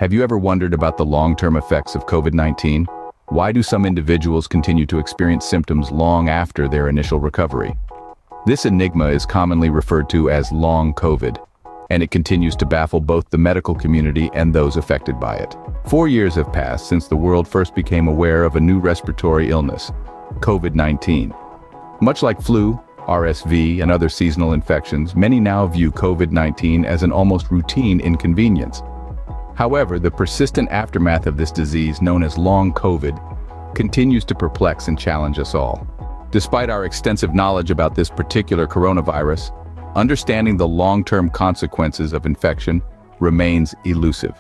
Have you ever wondered about the long-term effects of COVID-19? Why do some individuals continue to experience symptoms long after their initial recovery? This enigma is commonly referred to as long COVID, and it continues to baffle both the medical community and those affected by it. 4 years have passed since the world first became aware of a new respiratory illness, COVID-19. Much like flu, RSV, and other seasonal infections, many now view COVID-19 as an almost routine inconvenience. However, the persistent aftermath of this disease, known as long COVID, continues to perplex and challenge us all. Despite our extensive knowledge about this particular coronavirus, understanding the long-term consequences of infection remains elusive.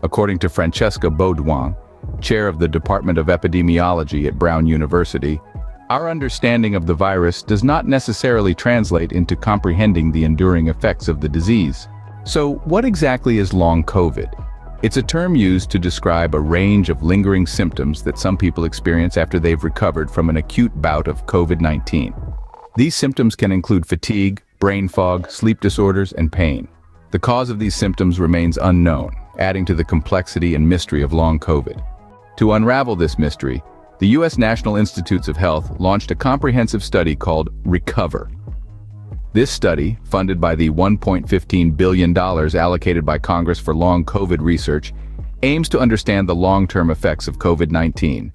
According to Francesca Baudouin, chair of the Department of Epidemiology at Brown University, our understanding of the virus does not necessarily translate into comprehending the enduring effects of the disease. So, what exactly is long COVID? It's a term used to describe a range of lingering symptoms that some people experience after they've recovered from an acute bout of COVID-19. These symptoms can include fatigue, brain fog, sleep disorders, and pain. The cause of these symptoms remains unknown, adding to the complexity and mystery of long COVID. To unravel this mystery, the U.S. National Institutes of Health launched a comprehensive study called RECOVER. This study, funded by the $1.15 billion allocated by Congress for long COVID research, aims to understand the long-term effects of COVID-19.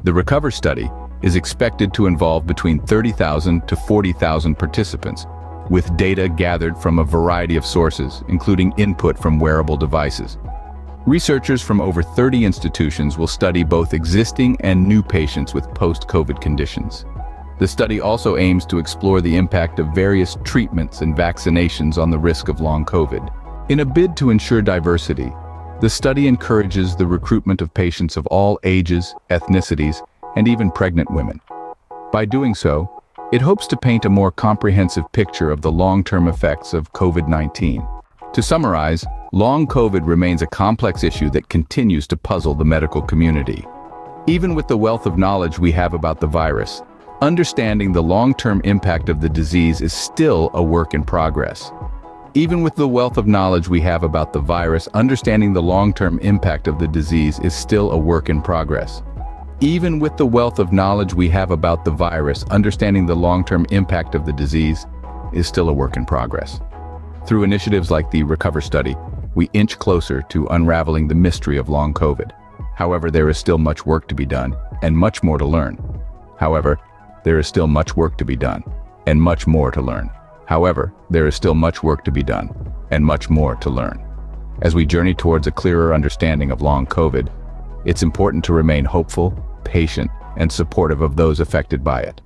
The RECOVER study is expected to involve between 30,000 to 40,000 participants, with data gathered from a variety of sources, including input from wearable devices. Researchers from over 30 institutions will study both existing and new patients with post-COVID conditions. The study also aims to explore the impact of various treatments and vaccinations on the risk of long COVID. In a bid to ensure diversity, the study encourages the recruitment of patients of all ages, ethnicities, and even pregnant women. By doing so, it hopes to paint a more comprehensive picture of the long-term effects of COVID-19. To summarize, long COVID remains a complex issue that continues to puzzle the medical community. Even with the wealth of knowledge we have about the virus, understanding the long-term impact of the disease is still a work in progress. Even with the wealth of knowledge we have about the virus, understanding the long-term impact of the disease is still a work in progress. Even with the wealth of knowledge we have about the virus, understanding the long-term impact of the disease is still a work in progress. Through initiatives like the RECOVER study, we inch closer to unraveling the mystery of long COVID. However, there is still much work to be done, and much more to learn. However, there is still much work to be done, and much more to learn. However, there is still much work to be done, and much more to learn. As we journey towards a clearer understanding of long COVID, it's important to remain hopeful, patient, and supportive of those affected by it.